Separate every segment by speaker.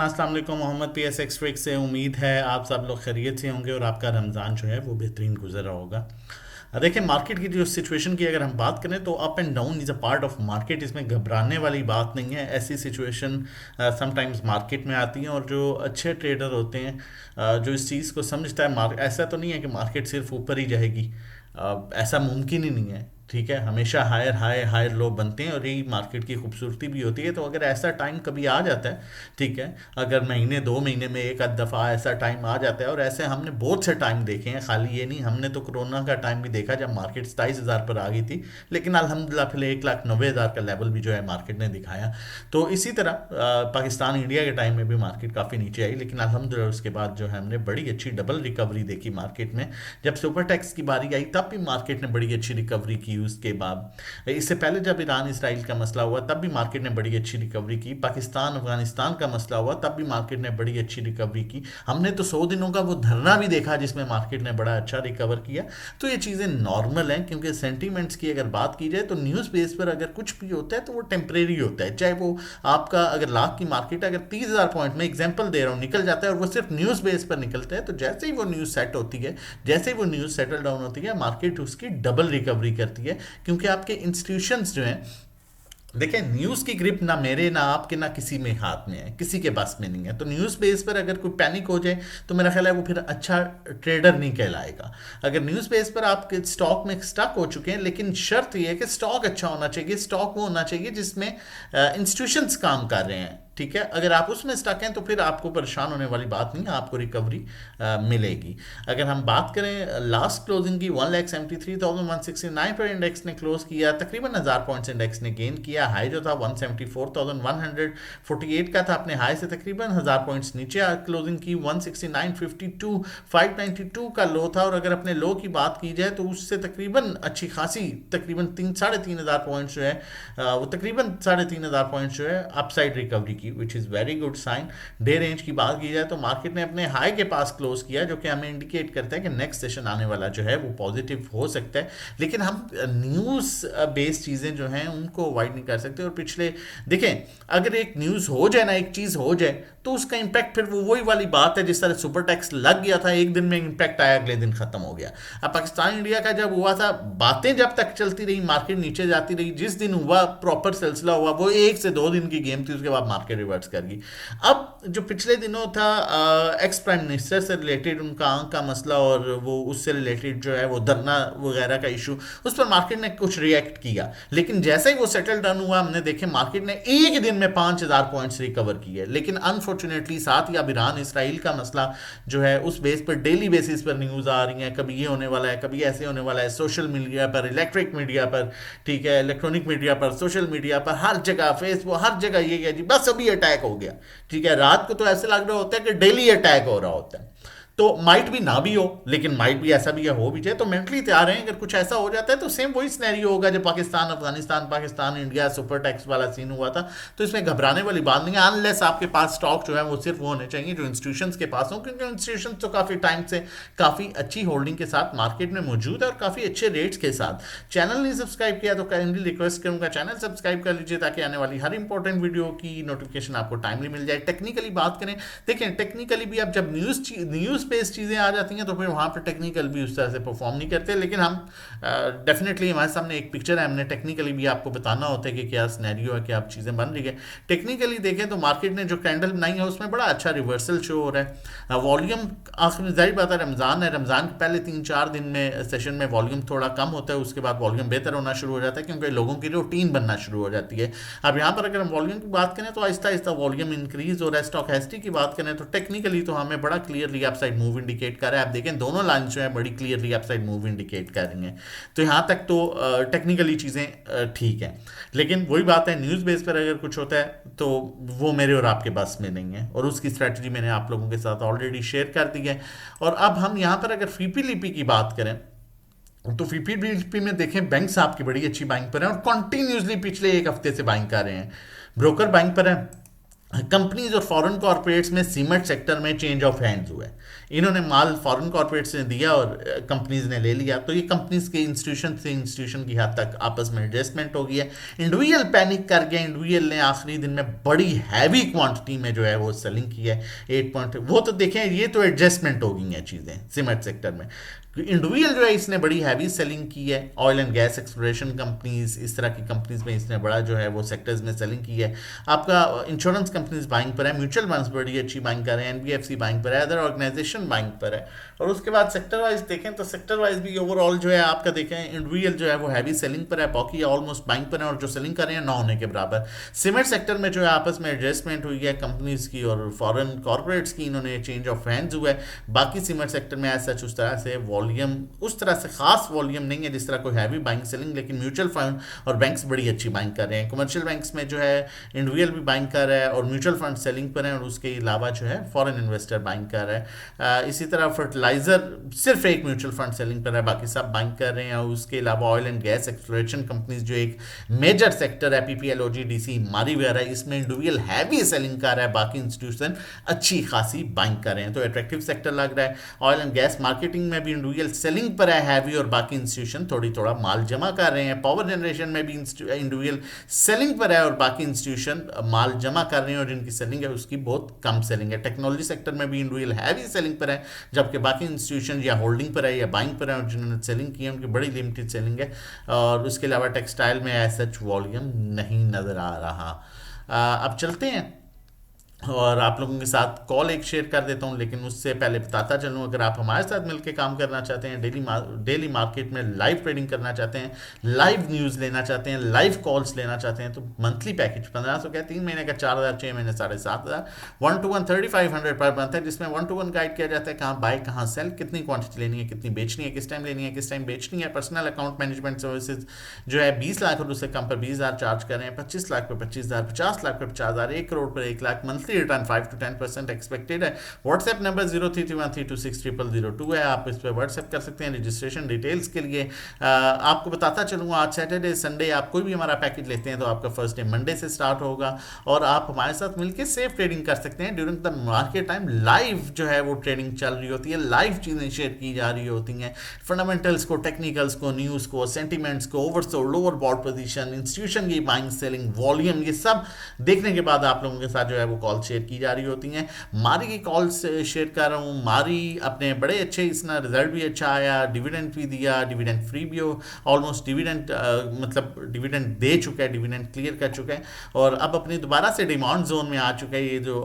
Speaker 1: अस्सलाम वालेकुम। Mohammad P S एक्सट्रिक से उम्मीद है आप सब लोग खैरियत से होंगे और आपका रमज़ान जो है वो बेहतरीन गुजर रहा होगा। देखिए, मार्केट की जो सिचुएशन की अगर हम बात करें तो up and down is a part of market. इसमें घबराने वाली बात नहीं है। ऐसी सिचुएशन समटाइम्स मार्केट में आती हैं और जो अच्छे ट्रेडर होते हैं, जो इस चीज़ को समझता है, ऐसा तो नहीं है कि मार्केट सिर्फ ऊपर ही जाएगी। ऐसा मुमकिन ही नहीं है। ठीक है, हमेशा हायर हाई हायर लो बनते हैं और यही मार्केट की खूबसूरती भी होती है। तो अगर ऐसा टाइम कभी आ जाता है, ठीक है, अगर महीने दो महीने में एक आध दफ़ा ऐसा टाइम आ जाता है, और ऐसे हमने बहुत से टाइम देखे हैं, खाली ये नहीं, हमने तो कोरोना का टाइम भी देखा जब मार्केट 27,000 पर आ गई थी, लेकिन अल्हम्दुलिल्लाह फिर 1,90,000 का लेवल भी जो है मार्केट ने दिखाया। तो इसी तरह पाकिस्तान इंडिया के टाइम में भी मार्केट काफ़ी नीचे आई, लेकिन अल्हम्दुलिल्लाह उसके बाद जो है हमने बड़ी अच्छी डबल रिकवरी देखी मार्केट में। जब सुपर टैक्स की बारी आई तब भी मार्केट ने बड़ी अच्छी रिकवरी की। उसके बाद इससे पहले जब ईरान इसराइल का मसला हुआ तब भी मार्केट ने बड़ी अच्छी रिकवरी की। पाकिस्तान अफगानिस्तान का मसला हुआ तब भी मार्केट ने बड़ी अच्छी रिकवरी की। हमने तो 100 दिनों का वो धरना भी देखा जिसमें मार्केट ने बड़ा अच्छा रिकवर किया। तो ये चीज़ें नॉर्मल हैं, क्योंकि सेंटीमेंट्स की अगर बात की जाए तो न्यूज़ बेस पर अगर कुछ भी होता है तो वो टेम्परेरी होता है। चाहे वो आपका अगर लाख की मार्केट अगर 30,000 पॉइंट में एग्जाम्पल दे रहा हूँ निकल जाता है और वो सिर्फ न्यूज़ बेस पर निकलता है, तो जैसे ही वो न्यूज़ सेट होती है, जैसे ही वो न्यूज़ सेटल डाउन होती है, मार्केट उसकी डबल रिकवरी करती है। क्योंकि आपके इंस्टीट्यूशंस जो हैं, देखिए, न्यूज़ की ग्रिप ना मेरे ना आपके ना किसी में हाथ में है, किसी के बस में नहीं है। तो न्यूज़ बेस पर अगर कोई पैनिक हो जाए तो मेरा ख्याल है वो फिर अच्छा ट्रेडर नहीं कहलाएगा। अगर न्यूज़ बेस पर आप स्टॉक में स्टक हो चुके हैं, लेकिन शर्त यह है कि स्टॉक अच्छा होना चाहिए, स्टॉक वो होना चाहिए जिसमें इंस्टीट्यूशंस काम कर रहे हैं। ठीक है, अगर आप उसमें स्टक हैं तो फिर आपको परेशान होने वाली बात नहीं है, आपको रिकवरी मिलेगी। अगर हम बात करें लास्ट क्लोजिंग की, 1,73,169 पर इंडेक्स ने क्लोज किया, तकरीबन 1000 पॉइंट्स इंडेक्स ने गेन किया। हाई जो था 174,148 का था, अपने हाई से तकरीबन 1000 पॉइंट्स नीचे क्लोजिंग की। 169.52 592 का लो था, और अगर अपने लो की बात की जाए तो उससे तकरीबन अच्छी खासी, तकरीबन 3,500 पॉइंट्स जो है वो तकरीबन 3,500 पॉइंट्स जो है अपसाइड रिकवरी की, which is very good sign. Day range की बात की जाए तो मार्केट ने अपने हाई के पास क्लोज किया, जो कि हमें इंडिकेट करता है कि नेक्स्ट सेशन आने वाला जो है वो पॉजिटिव हो सकता है। लेकिन हम न्यूज़ बेस्ड चीज़ें जो हैं उनको अवॉइड नहीं कर सकते। और पिछले देखें, अगर एक न्यूज़ हो जाए ना, एक चीज़ हो जाए, तो उसका इंपैक्ट फिर वो वही वाली बात है जिस तरह सुपर टैक्स लग गया था, एक दिन में इंपैक्ट आया, अगले दिन खत्म हो गया। अब पाकिस्तान इंडिया का जब हुआ था, बातें जब तक चलती रही, मार्केट नीचे जाती रही, जिस दिन हुआ प्रॉपर सिलसिला हुआ वो 1 से 2 दिन की गेम थी, उसके बाद मार्केट रिवर्स कर गई। अब जो पिछले दिनों था, एक्स प्राइम मिनिस्टर से रिलेटेड उनका आंख का मसला और वो उससे रिलेटेड जो है वो धरना वगैरह का इशू, उस पर मार्केट ने कुछ रिएक्ट किया। लेकिन जैसे ही वो सेटल डाउन हुआ, हमने देखे मार्केट ने एक दिन में 5,000 पॉइंट्स रिकवर किए। लेकिन अनफॉर्चुनेटली साथ ही अब ईरान इसराइल का मसला जो है उस बेस पर डेली बेसिस पर न्यूज़ आ रही है, कभी ये होने वाला है, कभी ऐसे होने वाला है, सोशल मीडिया पर, इलेक्ट्रिक मीडिया पर, ठीक है, इलेक्ट्रॉनिक मीडिया पर, सोशल मीडिया पर, हर जगह, फेसबुक, हर जगह ये है जी, बस अभी अटैक हो गया। ठीक है, रात को तो ऐसे लग रहा होता है कि डेली अटैक हो रहा होता है। तो माइट भी ना भी हो, लेकिन माइट भी ऐसा भी हो भी जाए तो मेंटली तैयार हैं। अगर कुछ ऐसा हो जाता है तो सेम वही सिनेरियो होगा जब Pakistan Afghanistan, Pakistan India super tax वाला सीन हुआ था। तो इसमें घबराने वाली बात नहीं है, अनलेस आपके पास स्टॉक जो है वो सिर्फ वो होने चाहिए जो इंस्टीट्यूशंस के पास हो, क्योंकि इंस्टीट्यूशन तो काफ़ी टाइम से काफ़ी अच्छी होल्डिंग के साथ मार्केट में मौजूद है और काफ़ी अच्छे रेट्स के साथ। चैनल नहीं सब्सक्राइब किया तो काइंडली रिक्वेस्ट करूंगा चैनल सब्सक्राइब कर लीजिए, ताकि आने वाली हर इंपॉर्टेंट वीडियो की नोटिफिकेशन आपको टाइमली मिल जाए। टेक्निकली बात करें, देखें, टेक्निकली भी अब जब न्यूज़ बेस्ड चीज़ें आ जाती हैं तो फिर वहाँ पर टेक्निकल भी उस तरह से परफॉर्म नहीं करते। लेकिन हम डेफिनेटली हमारे सामने एक पिक्चर है, हमने टेक्निकली भी आपको बताना होता है कि क्या सिनेरियो है, क्या आप चीज़ें बन रही है। टेक्निकली देखें तो मार्केट ने जो कैंडल बनाई है उसमें बड़ा अच्छा रिवर्सल शो हो रहा है। वॉल्यूम आखिर जाहिर बात है, रमज़ान है, रमज़ान के पहले 3-4 दिन में सेशन में वॉल्यूम थोड़ा कम होता है, उसके बाद वॉल्यूम बेहतर होना शुरू हो जाता है, क्योंकि लोगों की रूटीन बनना शुरू हो जाती है। अब यहाँ पर अगर हम वॉल्यूम की बात करें तो आहिस्ता आहिस्ता वॉल्यूम इंक्रीज हो रहा है। स्टॉकेस्टी की बात करें तो टेक्निकली तो हमें बड़ा क्लियरली अपसाइड मूव इंडिकेट कर रहा है। आप देखें दोनों लाइन जो है बड़ी क्लियरली अपसाइड मूव इंडिकेट कर रही हैं। तो यहाँ तक तो टेक्निकली चीज़ें ठीक हैं। लेकिन वही बात है, न्यूज़ बेस पर अगर कुछ होता है तो वो मेरे और आपके बस में नहीं है, और उसकी स्ट्रैटेजी मैंने आप लोगों के साथ ऑलरेडी शेयर कर दी है। और अब हम यहाँ पर अगर फीपी लिपी की बात करें तो फीपी लिपी में देखें बैंक्स आपकी बड़ी अच्छी बाइंग पर हैं और कंटिन्यूसली पिछले एक हफ्ते से बाइंग कर रहे हैं। ब्रोकर बाइंग पर है, कंपनीज और फॉरेन कॉर्पोरेट्स में सीमेंट सेक्टर में चेंज ऑफ हैंड्स हुआ है। इन्होंने माल फॉरेन कॉर्पोरेट्स ने दिया और कंपनीज ने ले लिया, तो ये कंपनीज के इंस्टीट्यूशन से इंस्टीट्यूशन की हद तक आपस में एडजस्टमेंट हो गई है। इंडिविजुअल पैनिक कर गया, इंडिविजुअल ने आखिरी दिन में बड़ी हैवी क्वांटिटी में जो है वो सेलिंग की है 8 पॉइंट। वो तो देखें, ये तो एडजस्टमेंट हो गई हैं चीज़ें सीमेंट सेक्टर में। इंडिविजुअल जो है इसने बड़ी हैवी सेलिंग की है। Oil and gas exploration companies, इस तरह की कंपनीज में इसने बड़ा जो है वो सेक्टर्स में सेलिंग की है। आपका इंश्योरेंस कंपनीज बाइंग पर है, म्यूचुअल फंड्स बड़ी अच्छी बाइंग कर रहे हैं, एनबीएफसी बाइंग पर है, अदर ऑर्गेनाइजेशन बाइंग पर है। और उसके बाद सेक्टर वाइज देखें तो सेक्टर वाइज भी ओवरऑल जो है आपका देखें इंडिविजुअल जो है वो हैवी सेलिंग पर है, बाकी ऑलमोस्ट बाइंग पर है, और जो सेलिंग कर रहे हैं ना होने के बराबर। सीमेंट सेक्टर में जो है आपस में एडजस्टमेंट हुई है कंपनीज की और फॉरेन कॉर्पोरेट्स की, इन्होंने चेंज ऑफ हैंड्स हुआ है। बाकी सीमेंट सेक्टर में ऐसा उस तरह से वॉल्यूम, उस तरह से खास वॉल्यूम नहीं है जिस तरह कोई हैवी बाइंग सेलिंग, लेकिन म्यूचुअल फंड और बैंक्स बड़ी अच्छी बाइंग कर रहे हैं। कमर्शियल बैंक्स में जो है इंडिविजुअल भी बाइंग कर रहा है और म्यूचुअल फंड सेलिंग पर है, और उसके अलावा जो है फॉरेन इन्वेस्टर बाइंग कर रहा है। इसी तरह फर्टिलाइजर सिर्फ एक म्यूचुअल फंड सेलिंग पर है, बाकी सब बाइंग कर रहे हैं। और उसके अलावा oil and gas exploration companies जो एक मेजर सेक्टर है, पीपीएल, ओजीडीसी, मारी वगैरह, इसमें इंडिविजुअल हैवी सेलिंग कर रहा है, बाकी इंस्टीट्यूशन अच्छी खासी बाइंग कर रहे हैं, तो अट्रैक्टिव सेक्टर लग रहा है। ऑयल एंड गैस मार्केटिंग में भी इंडिविजुअल सेलिंग पर है हैवी, और बाकी इंस्टीट्यूशन थोड़ा माल जमा कर रहे हैं। पावर जनरेशन में भी इंडिविजुअल सेलिंग पर है और बाकी इंस्टीट्यूशन माल जमा कर रहे हैं, और जिनकी सेलिंग है उसकी बहुत कम सेलिंग है। टेक्नोलॉजी सेक्टर में भी इंडिविजुअल हैवी सेलिंग पर है, जबकि बाकी इंस्टीट्यूशन या होल्डिंग पर है या बाइंग पर है, और जिन्होंने सेलिंग की है उनकी बड़ी लिमिटेड सेलिंग है। और उसके अलावा टेक्सटाइल में एज सच वॉल्यूम नहीं नज़र आ रहा। अब चलते हैं और आप लोगों के साथ कॉल एक शेयर कर देता हूं, लेकिन उससे पहले बताता चलूं, अगर आप हमारे साथ मिलकर काम करना चाहते हैं, डेली मार्केट में लाइव ट्रेडिंग करना चाहते हैं, लाइव न्यूज़ लेना चाहते हैं, लाइव कॉल्स लेना चाहते हैं, तो मंथली पैकेज 1500 का, 3 महीने का 4000, 6 महीने 7500, 1-to-1 3500 पर मंथ है, जिसमें 1-to-1 गाइड किया जाता है कहाँ बाय कहाँ सेल, कितनी क्वांटिटी लेनी है, कितनी बेचनी है, किस टाइम लेनी है, किस टाइम बेचनी है। पर्सनल अकाउंट मैनेजमेंट सर्विसेज जो है 20 लाख और उससे कम पर 20,000 चार्ज कर रहे हैं, 25 लाख पर 25,000, 50 लाख पर 50,000, 1 करोड़ पर 1 लाख। मंथली रिटर्न 5-10% एक्सपेक्टेड है। व्हाट्सएप नंबर 0331326002 है, आप इस पर व्हाट्सएप कर सकते हैं रजिस्ट्रेशन डिटेल्स के लिए। आपको बताता चलूँगा, आज सैटरडे संडे आप कोई भी हमारा पैकेज लेते हैं तो आपका फर्स्ट डे मंडे से स्टार्ट होगा, और आप हमारे साथ मिलकर सेफ ट्रेडिंग कर सकते हैं। During the market time live जो है वो ट्रेडिंग चल रही होती है, लाइव चीज़ें शेयर की जा रही होती हैं, फंडामेंटल्स को, टेक्निकल्स को, न्यूज़ को, सेंटिमेंट्स को, oversold, lower bought position, institution की बाइंग सेलिंग, वॉल्यूम, ये सब देखने के बाद आप लोगों के साथ जो है वो कॉल शेयर की जा रही होती हैं। मारी की कॉल्स शेयर कर रहा हूँ। मारी अपने बड़े अच्छे, इसका रिजल्ट भी अच्छा आया, डिविडेंड भी दिया, डिविडेंड फ्री भी हो, ऑलमोस्ट डिविडेंड मतलब डिविडेंड दे चुका है, डिविडेंड क्लियर कर चुका है, और अब अपनी दोबारा से डिमांड जोन में आ चुका है। ये जो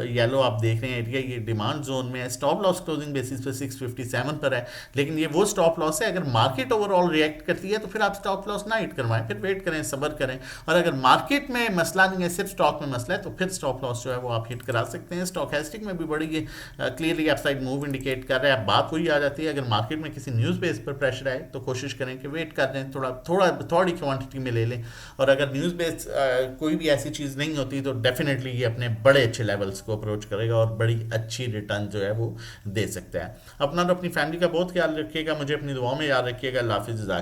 Speaker 1: येलो आप देख रहे हैं एरिया, ये डिमांड जोन में है। स्टॉप लॉस क्लोजिंग बेसिस पर 657 पर है, लेकिन ये वो स्टॉप लॉस है, अगर मार्केट ओवरऑल रिएक्ट करती है तो फिर आप स्टॉप लॉस ना हिट करवाएं, फिर वेट करें, सब्र करें। और अगर मार्केट में मसला नहीं है, सिर्फ स्टॉक में मसला है, तो फिर स्टॉप लॉस जो है वो आप हिट करा सकते हैं। स्टॉकेस्टिक में भी बड़ी ये क्लियरली अपसाइड मूव इंडिकेट कर रहा है। बात वही आ जाती है, अगर मार्केट में किसी न्यूज़ बेस पर प्रेशर आए तो कोशिश करें कि वेट कर दें, थोड़ी क्वांटिटी में ले लें, और अगर न्यूज़ बेस कोई भी ऐसी चीज़ नहीं होती तो डेफिनेटली ये अपने बड़े अच्छे लेवल्स को अप्रोच करेगा और बड़ी अच्छी रिटर्न जो है वो दे सकता है। अपना और अपनी फैमिली का बहुत ख्याल रखिएगा, मुझे अपनी दुआओं में याद रखिएगा। अल्लाह हाफिज़।